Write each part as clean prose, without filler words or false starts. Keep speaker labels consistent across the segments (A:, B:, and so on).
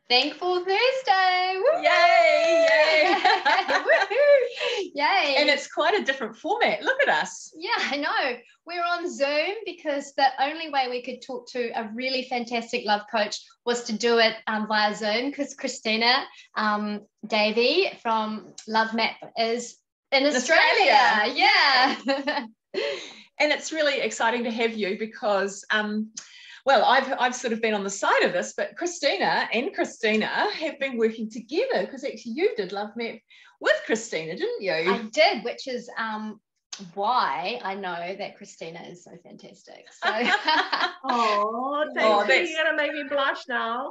A: Thankful Thursday. Woo-hoo!
B: Yay, yay.
A: Woo-hoo! Yay.
B: And it's quite a different format. Look at us.
A: Yeah, I know. We're on Zoom because the only way we could talk to a really fantastic love coach was to do it via Zoom, because Christina Davey from Love Map is in Australia. Yeah.
B: And it's really exciting to have you because well, I've sort of been on the side of this, but Christina have been working together, because actually you did Love Map with Christina, didn't you?
A: I did, which is why I know that Christina is so fantastic. So
C: oh, thank you. You're gonna make me blush now.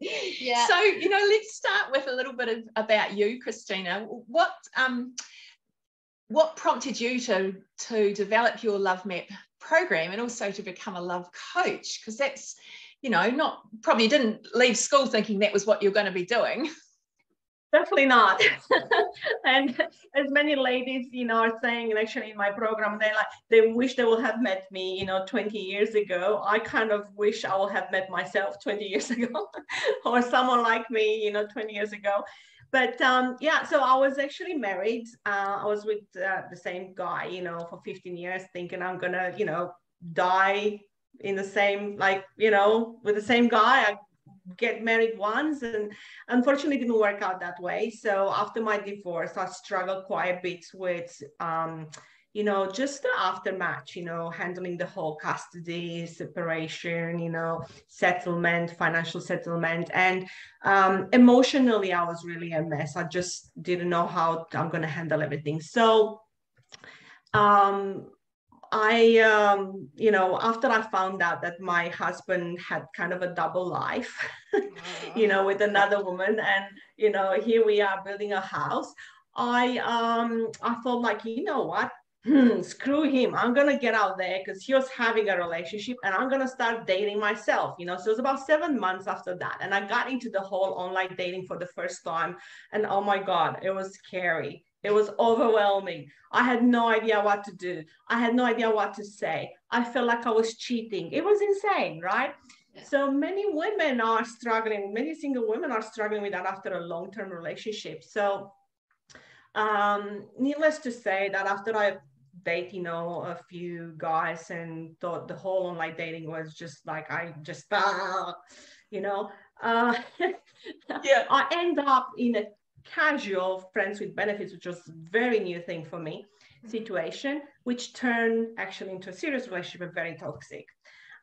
A: Yeah.
B: So, let's start with a little bit about you, Christina. What prompted you to develop your Love Map program and also to become a love coach? Because that's, probably didn't leave school thinking that was what you're going to be doing.
C: Definitely not. And as many ladies, are saying, and actually in my program, they wish they would have met me, 20 years ago. I kind of wish I would have met myself 20 years ago or someone like me, 20 years ago. But so I was actually married. I was with the same guy, for 15 years, thinking I'm going to, die in the same, with the same guy. I get married once, and unfortunately it didn't work out that way. So after my divorce, I struggled quite a bit with just the aftermath, handling the whole custody, separation, settlement, financial settlement. And emotionally, I was really a mess. I just didn't know how I'm going to handle everything. So after I found out that my husband had kind of a double life, with another woman, and, here we are building a house, I thought, like, you know what? Screw him. I'm going to get out there, because he was having a relationship, and I'm going to start dating myself, So it was about 7 months after that. And I got into the whole online dating for the first time. And oh my God, it was scary. It was overwhelming. I had no idea what to do. I had no idea what to say. I felt like I was cheating. It was insane, right? Yeah. So many women are struggling. Many single women are struggling with that after a long-term relationship. So needless to say that after I date, a few guys, and thought the whole online dating was just like, yeah. I end up in a casual friends with benefits, which was a very new thing for me, situation, which turned actually into a serious relationship and very toxic.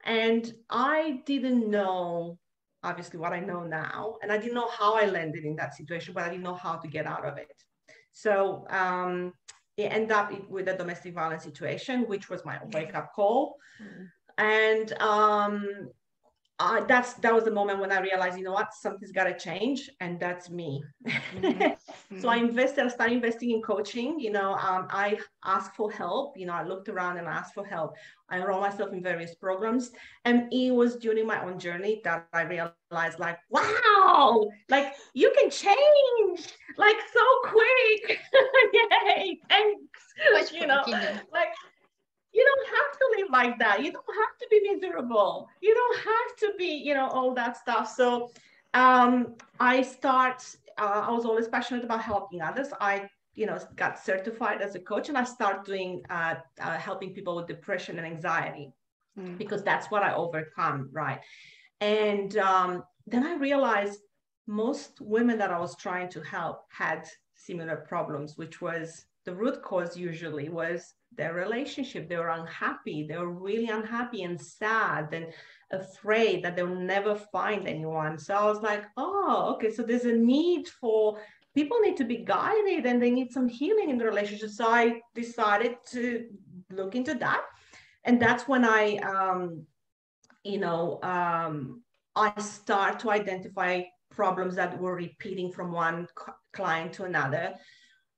C: And I didn't know, obviously, what I know now. And I didn't know how I landed in that situation, but I didn't know how to get out of it. So it ended up with a domestic violence situation, which was my wake-up call. And that was the moment when I realized, something's got to change, and that's me. So I started investing in coaching. I asked for help. I looked around and asked for help. I enrolled myself in various programs, and it was during my own journey that I realized, like, wow, like, you can change like so quick. Yay, thanks. Like, you don't have to live like that. You don't have to be miserable. You don't have to be, all that stuff. So I was always passionate about helping others. I, got certified as a coach, and I started doing, helping people with depression and anxiety, because that's what I overcome, right? And then I realized most women that I was trying to help had similar problems, which was the root cause usually was their relationship. They were unhappy. They were really unhappy and sad and afraid that they'll never find anyone. So I was like, oh, okay. So there's a need for, people need to be guided, and they need some healing in the relationship. So I decided to look into that. And that's when I start to identify problems that were repeating from one client to another.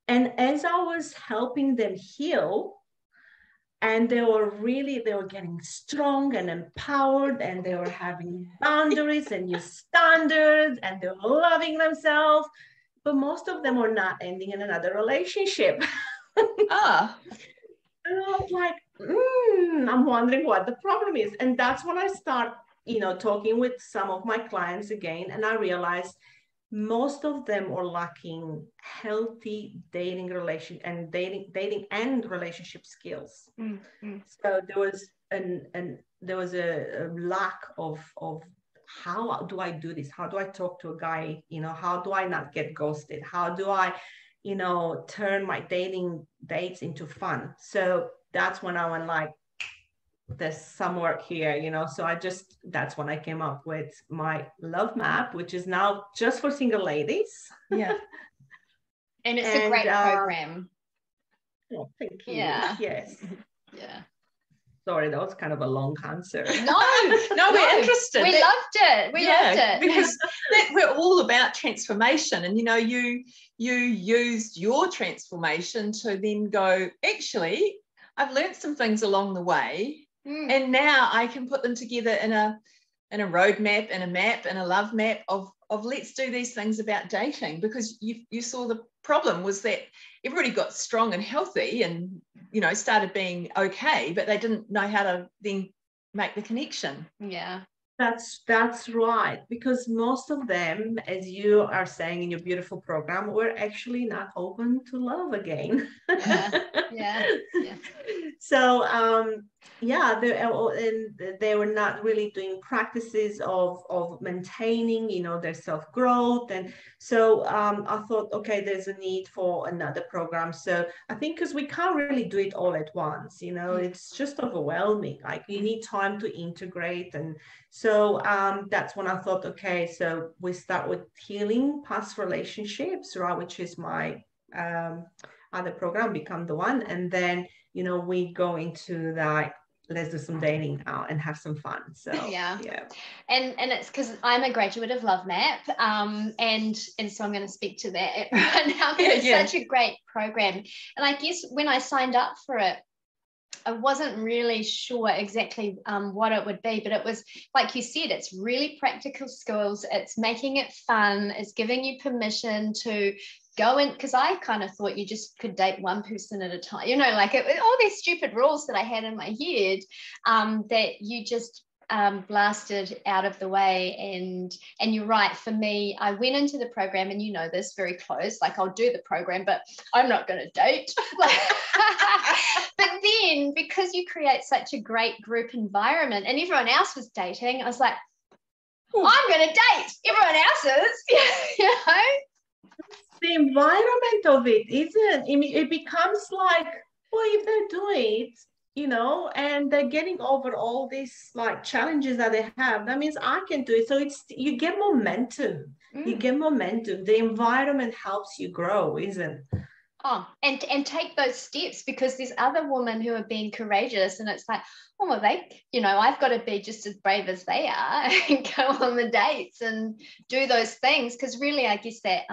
C: And as I was helping them heal, and they were getting strong and empowered, and they were having boundaries and new standards, and they were loving themselves, but most of them were not ending in another relationship. And I was like, I'm wondering what the problem is. And that's when I start, talking with some of my clients again, and I realized most of them are lacking healthy dating and relationship skills. So there was a lack of how do I do this? How do I talk to a guy? How do I not get ghosted? How do I, turn my dating dates into fun? So that's when I went like, there's some work here, so that's when I came up with my love map, which is now just for single ladies.
B: Yeah.
A: And it's a great program.
C: Oh, thank you.
A: Yeah.
C: Yes.
A: Yeah.
C: Sorry, that was kind of a long answer.
B: No, we're interested.
A: We loved it. We loved it.
B: Because we're all about transformation. And, you used your transformation to then go, actually, I've learned some things along the way. And now I can put them together in a roadmap and a map and a love map of let's do these things about dating, because you saw the problem was that everybody got strong and healthy and, started being okay, but they didn't know how to then make the connection.
A: Yeah.
C: That's right, because most of them, as you are saying in your beautiful program, were actually not open to love again.
A: Yeah.
C: So they were not really doing practices of maintaining, their self-growth. And so I thought, okay, there's a need for another program. So I think because we can't really do it all at once, it's just overwhelming. Like you need time to integrate. And so that's when I thought, okay, so we start with healing past relationships, right, which is my other program, Become the One. And then, we go into that, let's do some dating now and have some fun. So
A: yeah. And it's because I'm a graduate of Love Map, and so I'm going to speak to that right now. It's such a great program. And I guess when I signed up for it, I wasn't really sure exactly what it would be, but it was, like you said, it's really practical skills. It's making it fun. It's giving you permission to go in, because I kind of thought you just could date one person at a time, like all these stupid rules that I had in my head that you just blasted out of the way. And you're right, for me, I went into the program, and this very close, like I'll do the program, but I'm not going to date. But then because you create such a great group environment and everyone else was dating, I was like, I'm going to date. Everyone else is,
C: The environment of it isn't, it becomes like, well, if they're doing it, and they're getting over all these like challenges that they have, that means I can do it. So you get momentum. You get momentum. The environment helps you grow, isn't it?
A: Oh, and take those steps, because there's other women who are being courageous, and it's like, oh, well, I've got to be just as brave as they are and go on the dates and do those things. Because really, I guess that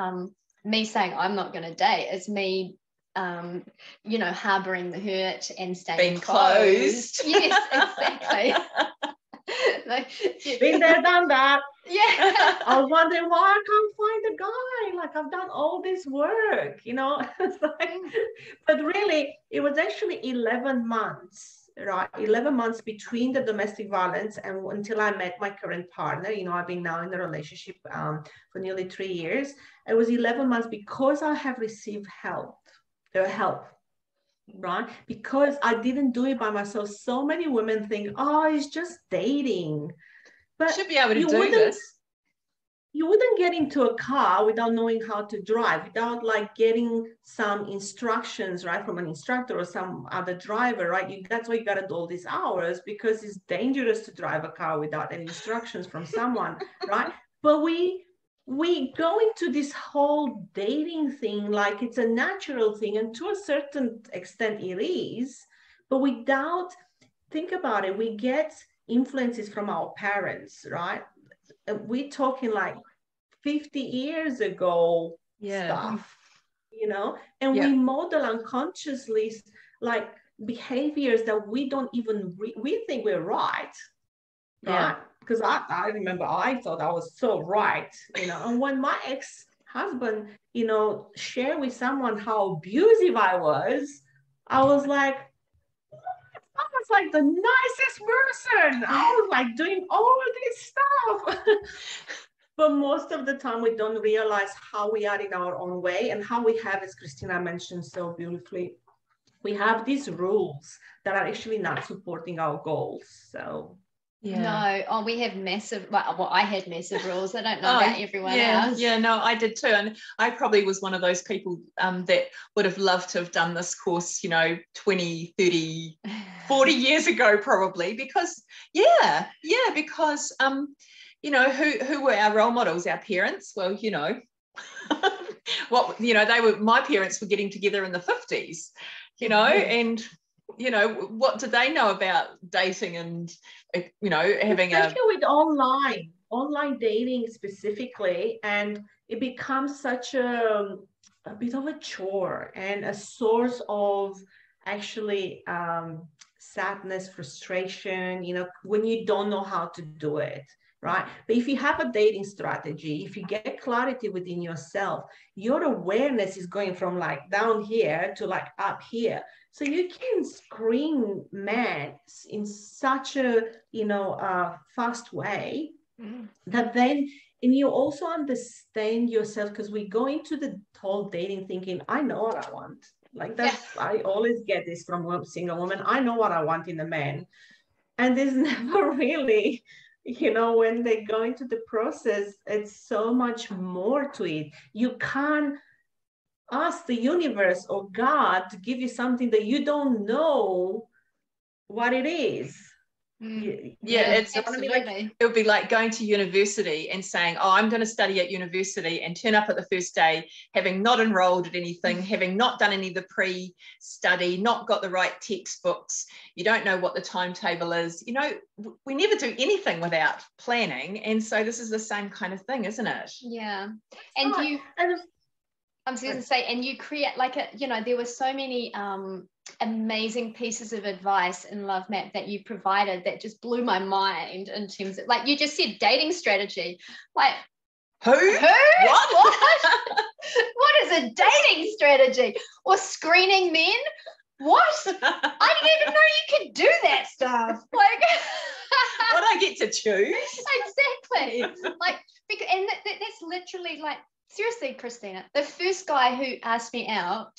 A: me saying I'm not going to date is me harboring the hurt and staying
B: being closed.
A: Yes, exactly.
C: Been there, done that.
A: Yeah.
C: I was wondering why I can't find a guy. Like I've done all this work, It's like, but really, it was actually 11 months, right? 11 months between the domestic violence and until I met my current partner. I've been now in a relationship for nearly 3 years. It was 11 months because I have received help, right? Because I didn't do it by myself. So many women think, oh, it's just dating. But
B: should be able to do this.
C: You wouldn't get into a car without knowing how to drive, without like getting some instructions, right, from an instructor or some other driver, right? That's why you got to do all these hours, because it's dangerous to drive a car without any instructions from someone, right? But we go into this whole dating thing like it's a natural thing, and to a certain extent it is, but think about it, we get influences from our parents, right? We're talking like 50 years ago stuff, and we model unconsciously like behaviors that we don't even, we think we're right? Because I remember I thought I was so right, and when my ex-husband, shared with someone how abusive I was like, was like the nicest person. I was like doing all this stuff. But most of the time, we don't realize how we are in our own way, and how we have, as Christina mentioned so beautifully, we have these rules that are actually not supporting our goals. So
A: no, we have massive, well, I had massive rules. I don't know about everyone else.
B: Yeah, no, I did too. And I probably was one of those people that would have loved to have done this course, 20, 30, 40 years ago, probably, because because who were our role models? Our parents. Well, my parents were getting together in the 50s, and what do they know about dating and having
C: especially with online dating specifically, and it becomes such a bit of a chore and a source of actually sadness, frustration, when you don't know how to do it, right? But if you have a dating strategy, if you get clarity within yourself, your awareness is going from like down here to like up here. So you can screen men in such a, fast way that then, and you also understand yourself, because we go into the whole dating thinking, I know what I want. Like that's, I always get this from a single woman. I know what I want in a man. And there's never really, when they go into the process, it's so much more to it. You can't ask the universe or God to give you something that you don't know what it is.
B: It's
A: absolutely.
B: Like, it would be like going to university and saying, oh, I'm going to study at university, and turn up at the first day having not enrolled at anything, having not done any of the pre-study, not got the right textbooks. You don't know what the timetable is. We never do anything without planning, and so this is the same kind of thing, isn't it?
A: Yeah. And I was going to say, and you create there were so many amazing pieces of advice in Love Map that you provided that just blew my mind, in terms of, like you just said, dating strategy. Like,
B: who?
A: What? What is a dating strategy? Or screening men? What? I didn't even know you could do that stuff. Like,
B: what, I get to choose?
A: Exactly. Like, and that's literally, like, seriously, Christina, the first guy who asked me out,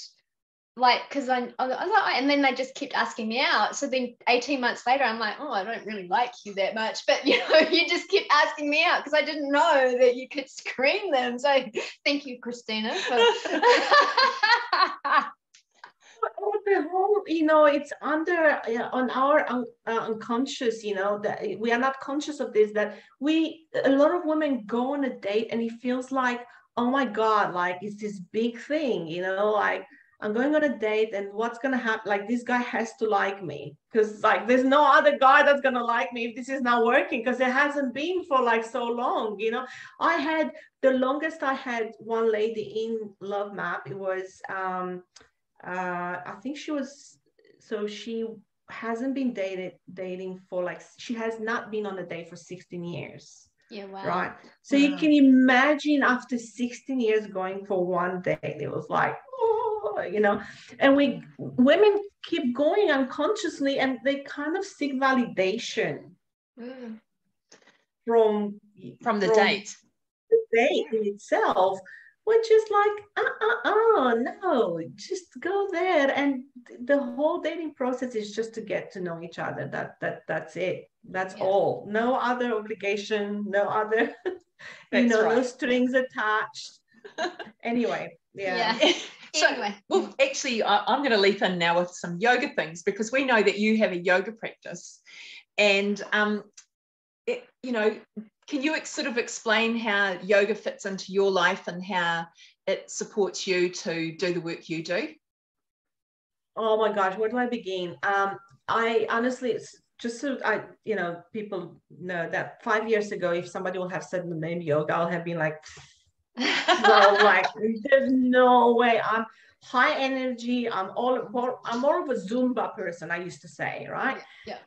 A: like, because I was like, and then they just kept asking me out. So then 18 months later, I'm like, oh, I don't really like you that much. But, you just kept asking me out because I didn't know that you could screen them. So thank you, Christina.
C: The whole, it's under on our unconscious, that we are not conscious of this, that a lot of women go on a date and it feels like, oh my God, like it's this big thing, like I'm going on a date and what's going to happen? Like, this guy has to like me, because like there's no other guy that's going to like me if this is not working, because it hasn't been for like so long. The longest I had one lady in Love Map, it was I think she hasn't been dating for like, she has not been on a date for 16 years.
A: Yeah, wow.
C: Right. So you can imagine, after 16 years going for one date, it was like, and women keep going unconsciously, and they kind of seek validation from
B: the date.
C: The date in itself, which is like, no, just go there. And the whole dating process is just to get to know each other. That's it. That's all. No other obligation, no other, no strings attached. Anyway, yeah.
B: So, well, actually, I'm going to leap in now with some yoga things, because we know that you have a yoga practice, and can you sort of explain how yoga fits into your life and how it supports you to do the work you do?
C: Oh my gosh, where do I begin? I honestly, it's just so people know that 5 years ago, if somebody would have said the name yoga, I'll have been like, no, like, there's no way. I'm high energy. I'm more of a Zumba person, I used to say, right?
A: Yeah.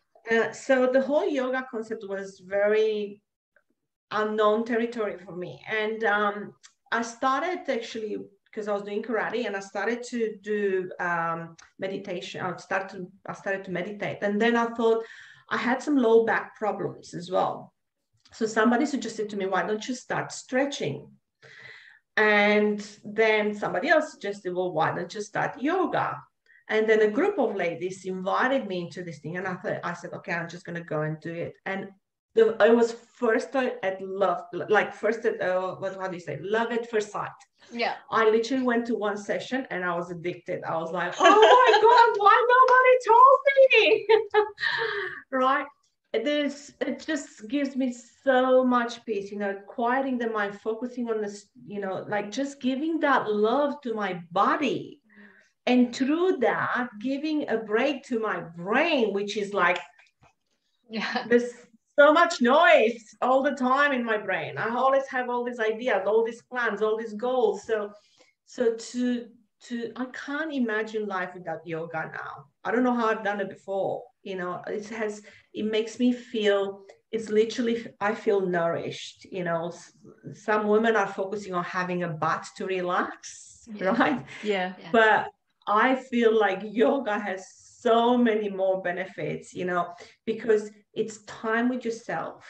C: So the whole yoga concept was very unknown territory for me, and I started actually because I was doing karate, and I started to do meditation. I started to meditate, and then I thought I had some low back problems as well. So somebody suggested to me, why don't you start stretching? And then somebody else suggested, well, why don't you start yoga? And then a group of ladies invited me into this thing, and I said, okay, I'm just going to go and do it. And I was first at love, like first at how do you say, love at first sight.
A: Yeah.
C: I literally went to one session and I was addicted. I was like, oh my God, why nobody told me? Right? It just gives me so much peace, quieting the mind, focusing on this, like just giving that love to my body. And through that, giving a break to my brain, which is like, there's so much noise all the time in my brain. I always have all these ideas, all these plans, all these goals. So I can't imagine life without yoga now. I don't know how I've done it before. It makes me feel, it's literally, I feel nourished. Some women are focusing on having a bath to relax, right?
B: Yeah.
C: But I feel like yoga has so many more benefits, because it's time with yourself.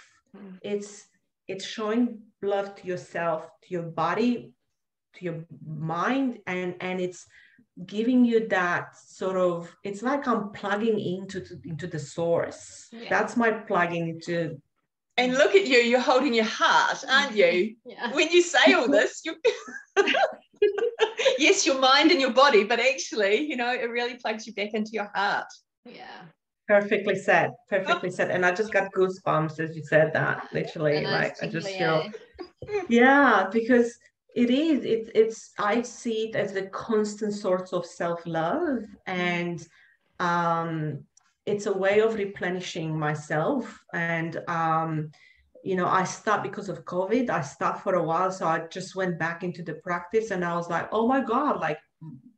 C: It's showing love to yourself, to your body, to your mind, and it's giving you that sort of, it's like I'm plugging into the source. That's my plugging into.
B: And look at you, you're holding your heart, aren't you? When you say all this, you yes, your mind and your body, but actually, it really plugs you back into your heart.
C: Perfectly said. And I just got goosebumps as you said that, literally. Like I just feel, because it's I see it as a constant source of self-love, and it's a way of replenishing myself. And I stopped because of COVID. I stopped for a while, so I just went back into the practice, and I was like, oh my God, like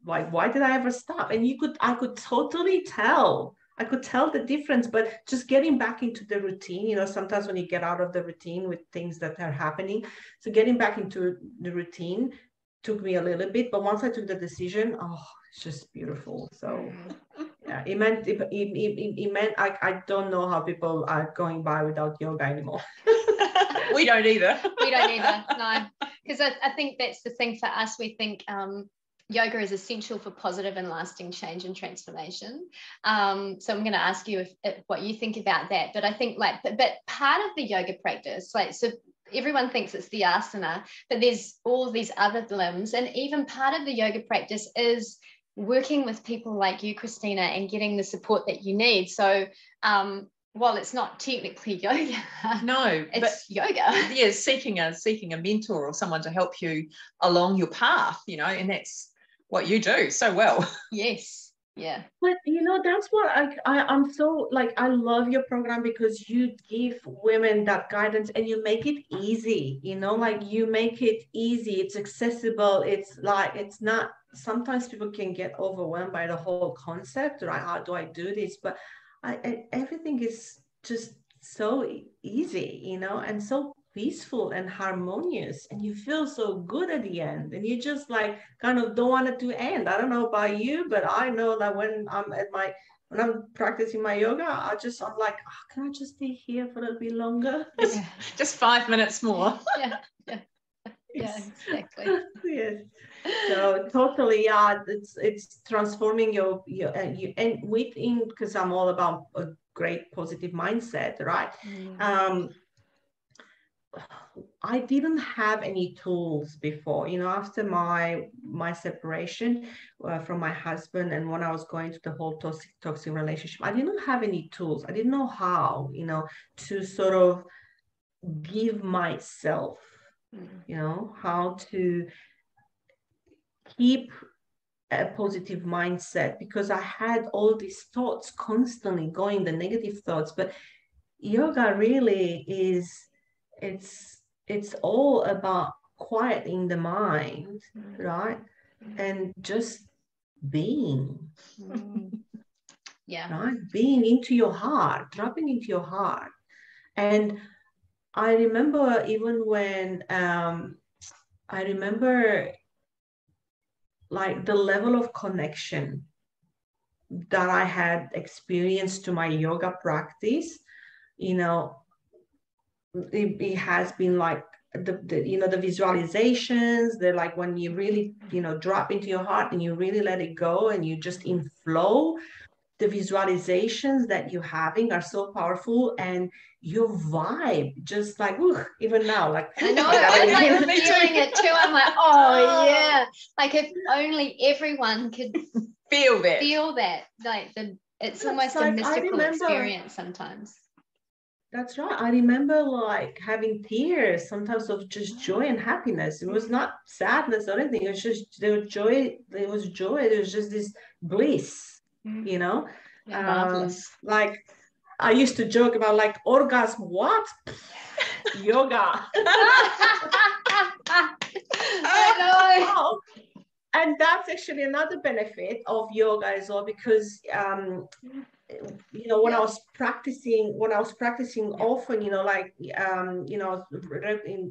C: why did I ever stop? And I could totally tell. I could tell the difference, but just getting back into the routine, sometimes when you get out of the routine with things that are happening. So getting back into the routine took me a little bit, but once I took the decision, it's just beautiful. So yeah, it meant I don't know how people are going by without yoga anymore.
B: We don't either.
A: No, because I think that's the thing for us. We think yoga is essential for positive and lasting change and transformation. So I'm going to ask you if what you think about that. But I think but part of the yoga practice, so everyone thinks it's the asana, but there's all these other limbs, and even part of the yoga practice is working with people like you, Christina, and getting the support that you need. So while it's not technically yoga,
B: no,
A: it's yoga.
B: Yeah, seeking a mentor or someone to help you along your path, and that's what you do so well.
A: Yes. Yeah.
C: But that's what I'm so like, I love your program because you give women that guidance and you make it easy, like you make it easy, it's accessible. It's like, it's not, sometimes people can get overwhelmed by the whole concept, right? How do I do this? But everything is just so easy, and so peaceful and harmonious, and you feel so good at the end, and you just like kind of don't want it to end. I don't know about you, but I know that when I'm practicing my yoga, I'm like, can I just be here for a little bit longer?
B: Just 5 minutes more.
A: Yeah, exactly.
C: Yes. So totally, it's transforming your and within, because I'm all about a great positive mindset, right? I didn't have any tools before, after my separation from my husband, and when I was going through the whole toxic relationship, I didn't have any tools. I didn't know how, to sort of give myself, how to keep a positive mindset, because I had all these thoughts constantly going, the negative thoughts. But yoga really is, it's all about quieting the mind, right? And just being. Right? Being into your heart, dropping into your heart. And I remember even when I remember like the level of connection that I had experienced to my yoga practice, you know, it has been like the you know, the visualizations, they're like when you really, you know, drop into your heart and you really let it go and you just in flow, the visualizations that you're having are so powerful, and your vibe just like even now, like
A: I know, I'm like feeling it too. I'm like, oh yeah, like if only everyone could
B: feel
A: that, like it's almost
C: like,
A: a mystical experience sometimes.
C: That's right. I remember like having tears sometimes of just joy and happiness. It was not sadness or anything. It was just there was joy. There was joy. There was just this bliss, you know.
B: Marvelous.
C: Like I used to joke about like orgasm. What? Yoga.
A: I know.
C: And that's actually another benefit of yoga as well, because you know, when I was practicing often, you know, like you know,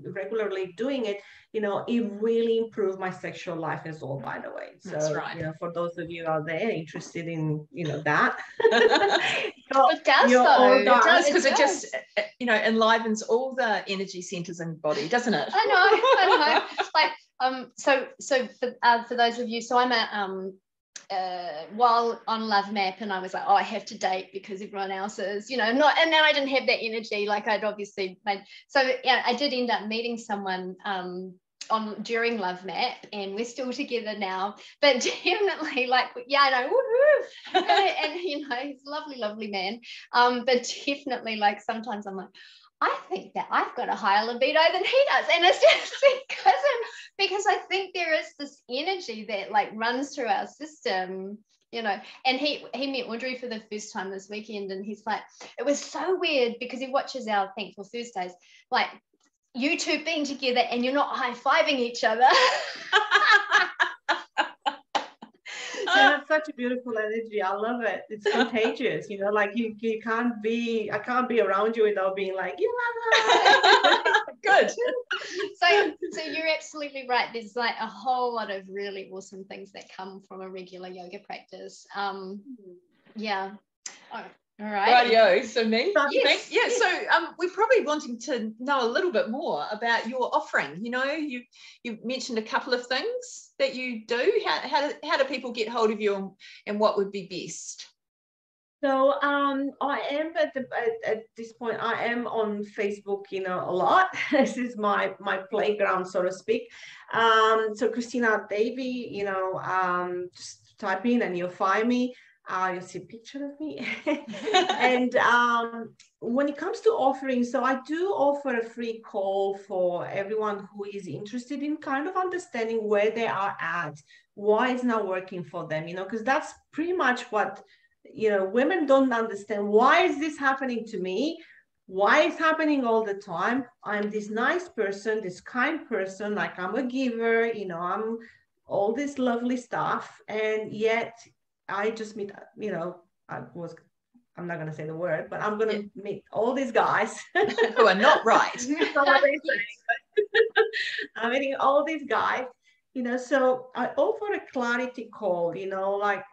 C: regularly doing it, you know, it really improved my sexual life as well, by the way. So
B: that's right.
C: You know, for those of you out there interested in, you know, that
A: it does
B: because it just, you know, enlivens all the energy centers in the body, doesn't it?
A: I know. Like so for those of you, so I'm a while on Love Map, and I was like, oh, I have to date because everyone else is, you know, not, and then I didn't have that energy like I'd obviously made. So yeah, I did end up meeting someone during Love Map, and we're still together now, but definitely like, yeah, I know, and you know, he's a lovely man, but definitely like sometimes I'm like, I think that I've got a higher libido than he does, and it's just because I think there is this energy that like runs through our system, you know. And he met Audrey for the first time this weekend, and he's like, it was so weird because he watches our Thankful Thursdays, like you two being together and you're not high-fiving each other.
C: That's such a beautiful energy. I love it. It's contagious, you know, like you can't be, I can't be around you without being like, yeah.
B: Good.
A: So you're absolutely right. There's like a whole lot of really awesome things that come from a regular yoga practice. Yeah. Oh, all right.
B: Rightio. So me?
A: Yes.
B: Yeah. Yes. So we're probably wanting to know a little bit more about your offering. You know, you mentioned a couple of things that you do. How do people get hold of you, and what would be best?
C: So I am at this point, I am on Facebook, you know, a lot. This is my playground, so to speak. So Christina Davey, you know, just type in and you'll find me. You'll see a picture of me. And when it comes to offering, so I do offer a free call for everyone who is interested in kind of understanding where they are at, why it's not working for them, you know, because that's pretty much what, you know, women don't understand. Why is this happening to me? Why is happening all the time? I'm this nice person, this kind person, like I'm a giver, you know, I'm all this lovely stuff, and yet I just meet, you know, I'm not going to say the word, but I'm going to meet all these guys
B: who are not right.
C: I'm meeting all these guys, you know, so I offer a clarity call, you know, like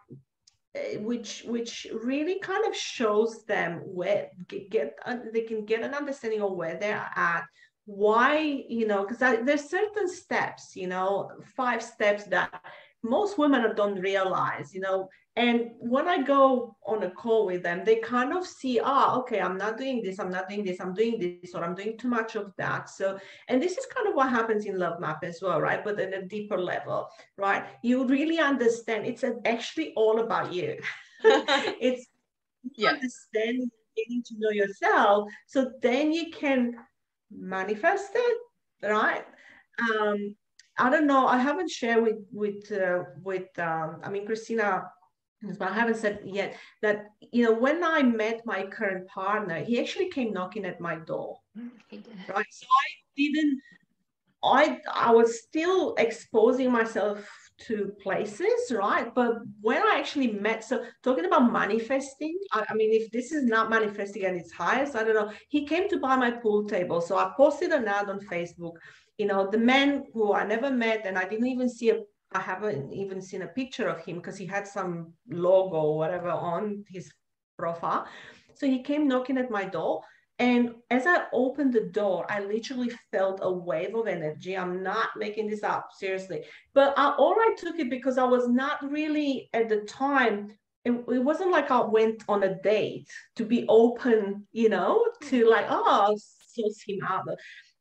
C: which really kind of shows them where they can get an understanding of where they're at, why, you know, because there's certain steps, you know, 5 steps that most women don't realize, you know. And when I go on a call with them, they kind of see, okay, I'm not doing this, I'm not doing this, I'm doing this, or I'm doing too much of that. So, and this is kind of what happens in Love Map as well, right? But at a deeper level, right? You really understand it's actually all about you. It's understanding, getting to know yourself, so then you can manifest it, right? I don't know. I haven't shared with I mean, Christina, but I haven't said yet that, you know, when I met my current partner, he actually came knocking at my door. Right. So I was still exposing myself to places, right? But when I actually met, so talking about manifesting, I mean, if this is not manifesting at its highest, I don't know. He came to buy my pool table. So I posted an ad on Facebook. You know, the man who I never met and I didn't even see a I haven't even seen a picture of him because he had some logo or whatever on his profile. So he came knocking at my door. And as I opened the door, I literally felt a wave of energy. I'm not making this up, seriously. But all I took it because I was not really at the time. It wasn't like I went on a date to be open, you know, to like, oh, I'll source him out.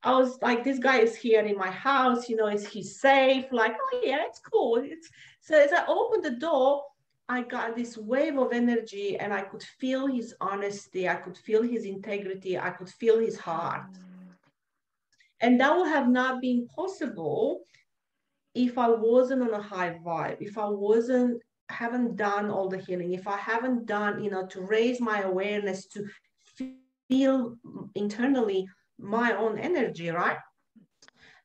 C: I was like, this guy is here in my house, you know, is he safe? Like, oh yeah, it's cool. So as I opened the door, I got this wave of energy and I could feel his honesty. I could feel his integrity. I could feel his heart. And that would have not been possible if I wasn't on a high vibe, if I haven't done all the healing, if I haven't done, you know, to raise my awareness, to feel internally my own energy, right?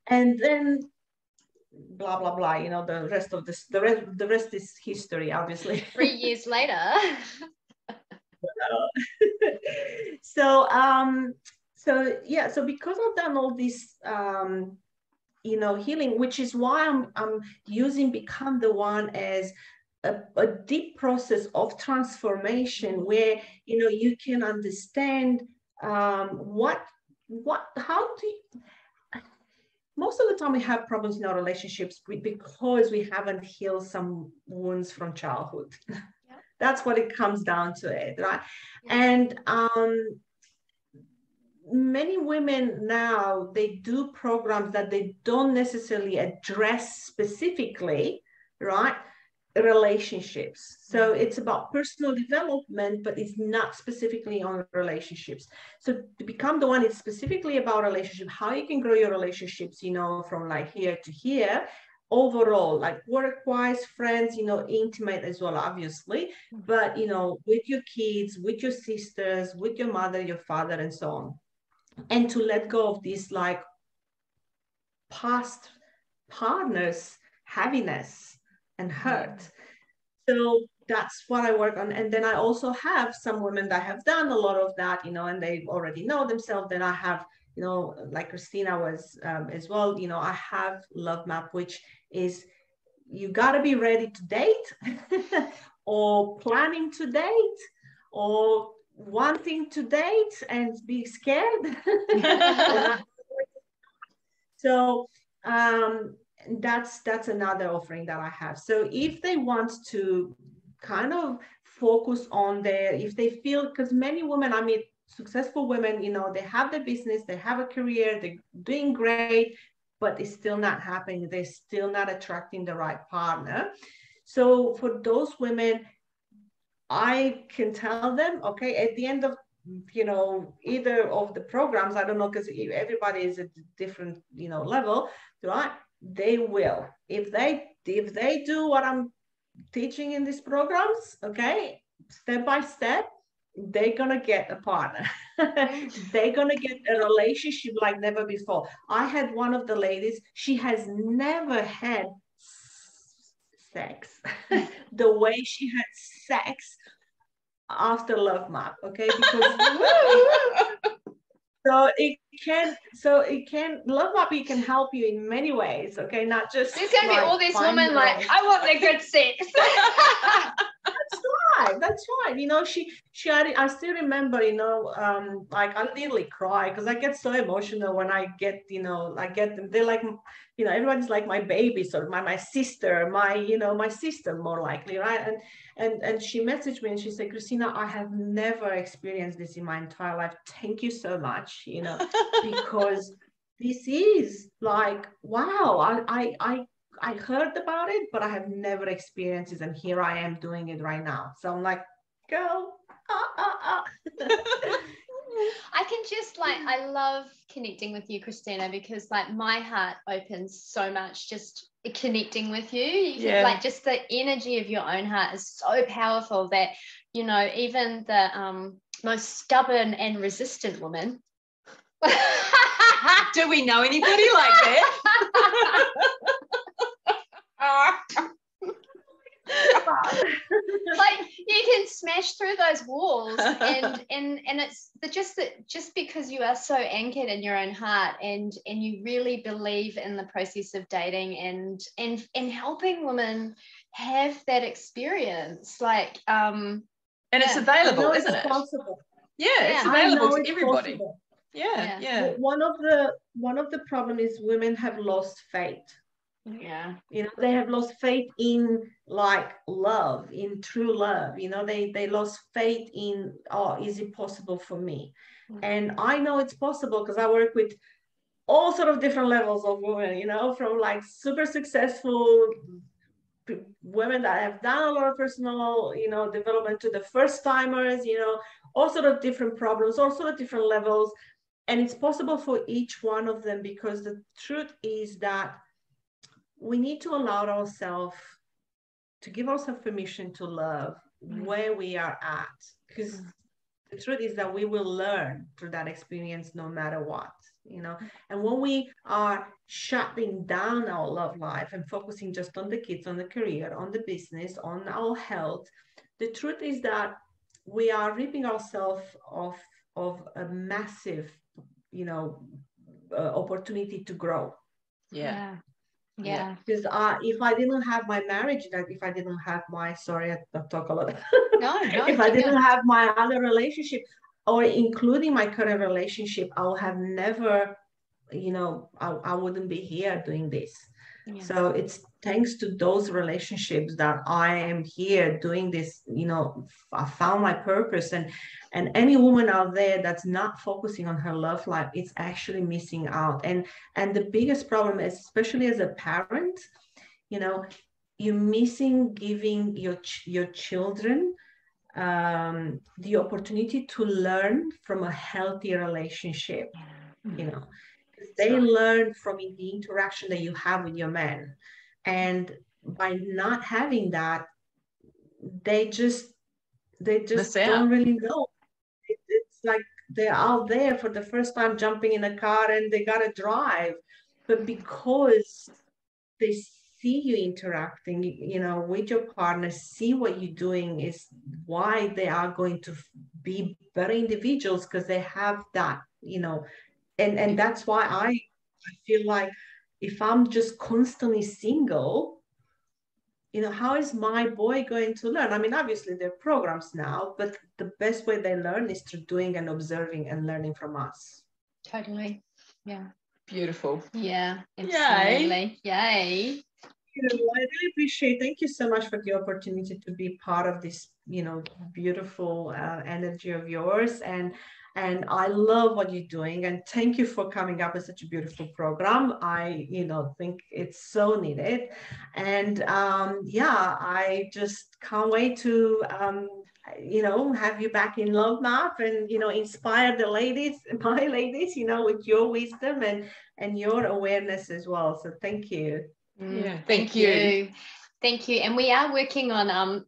C: And then blah blah blah, you know, the rest of this, the rest is history, obviously.
A: 3 years later.
C: So yeah, so because I've done all this you know, healing, which is why I'm using Become the One as a deep process of transformation, where, you know, you can understand how do you, most of the time we have problems in our relationships because we haven't healed some wounds from childhood. Yeah. That's what it comes down to, it, right? Yeah. And many women now, they do programs that they don't necessarily address specifically, right? Relationships. So it's about personal development, but it's not specifically on relationships. So to Become the One, it's specifically about relationship, how you can grow your relationships, you know, from like here to here, overall, like work-wise, friends, you know, intimate as well, obviously, but, you know, with your kids, with your sisters, with your mother, your father, and so on. And to let go of these like past partners' heaviness and hurt. So that's what I work on. And then I also have some women that have done a lot of that, you know, and they already know themselves. Then I have, you know, like Christina was as well, you know, I have Love Map, which is you got to be ready to date or planning to date or wanting to date and be scared. So that's another offering that I have. So if they want to kind of focus on if they feel, because many women, I mean, successful women, you know, they have their business, they have a career, they're doing great, but it's still not happening. They're still not attracting the right partner. So for those women, I can tell them, okay, at the end of, you know, either of the programs, I don't know, because everybody is at a different, you know, level, right? They will, if they do what I'm teaching in these programs, okay, step by step, they're gonna get a partner. They're gonna get a relationship like never before. I had one of the ladies, she has never had sex the way she had sex after Love Map, okay? Because Love Map, it can help you in many ways, okay? Not just
A: there's gonna be all these women like, I want their good sex.
C: That's right. You know, she had, I still remember, you know, like I literally cry because I get so emotional when I get, you know, I get them. They're like, you know, everybody's like my baby, so my sister, my sister more likely, right? And she messaged me and she said, Christina, I have never experienced this in my entire life. Thank you so much, you know, because this is like, wow, I heard about it, but I have never experienced it. And here I am doing it right now. So I'm like, girl.
A: I can just like, I love connecting with you, Christina, because like my heart opens so much just connecting with you. Yeah. Like just the energy of your own heart is so powerful that, you know, even the most stubborn and resistant woman.
B: Do we know anybody like that?
A: Like you can smash through those walls, and it's just because you are so anchored in your own heart, and you really believe in the process of dating and helping women have that experience, like
B: and it's available, isn't it?
C: Possible.
B: It's available to everybody.
C: Possible.
B: Yeah.
C: One of the problems is women have lost faith.
A: Yeah.
C: They have lost faith in like love, in true love. They lost faith in, oh, is it possible for me? And I know it's possible because I work with all sort of different levels of women, from like super successful women that have done a lot of personal, development, to the first timers, all sort of different problems, all sort of different levels. And it's possible for each one of them, because the truth is that we need to allow ourselves to give ourselves permission to love where we are at, because the truth is that we will learn through that experience no matter what. And when we are shutting down our love life and focusing just on the kids, on the career, on the business, on our health, the truth is that we are ripping ourselves of a massive opportunity to grow.
A: Yeah.
C: Because if I didn't have my marriage, if I didn't have my, sorry, I talk a lot.
A: No.
C: If I didn't have my other relationship, or including my current relationship, I would have never, I wouldn't be here doing this. Yeah. So it's thanks to those relationships that I am here doing this. I found my purpose, and any woman out there that's not focusing on her love life, it's actually missing out. And the biggest problem is, especially as a parent, you're missing giving your children the opportunity to learn from a healthy relationship. They learn from the interaction that you have with your man, and by not having that, they just don't really know. It's like they're out there for the first time, jumping in a car, and they gotta drive, but because they see you interacting, with your partner, see what you're doing, is why they are going to be better individuals, because they have that, and that's why I feel like if I'm just constantly single, how is my boy going to learn? I mean, obviously there are programs now, but the best way they learn is through doing and observing and learning from us.
A: Totally. Yeah.
B: Beautiful.
A: Yeah, absolutely. Yay.
C: I really appreciate. Thank you so much for the opportunity to be part of this, beautiful energy of yours, and I love what you're doing. And thank you for coming up with such a beautiful program. I, think it's so needed, and I just can't wait to have you back in Love Map, and inspire the ladies, my ladies, with your wisdom and your awareness as well. So thank you.
B: Yeah, thank you.
A: And we are working on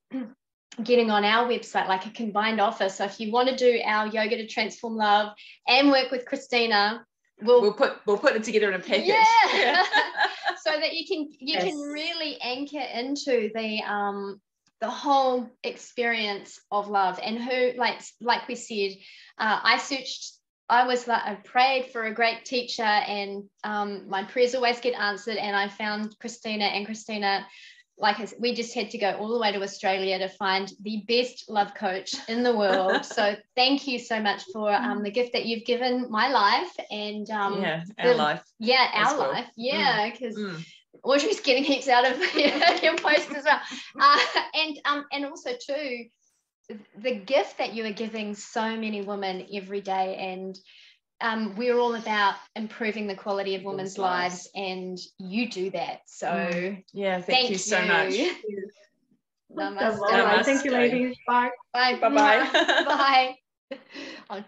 A: getting on our website like a combined offer. So if you want to do our Yoga to Transform Love and work with Christina, we'll put it together in a package. Yeah. So that you can really anchor into the whole experience of love. And who, like we said, I prayed for a great teacher, and my prayers always get answered. And I found Christina, we just had to go all the way to Australia to find the best love coach in the world. So thank you so much for the gift that you've given my life, and
B: our life.
A: Yeah, our life. Yeah, because Audrey's getting heaps out of your post as well. And also too, the gift that you are giving so many women every day, and we're all about improving the quality of women's lives, and you do that. So
B: thank you so much.
C: Namaste. Thank you, ladies. Bye.
A: Bye.
B: Bye.
A: Bye.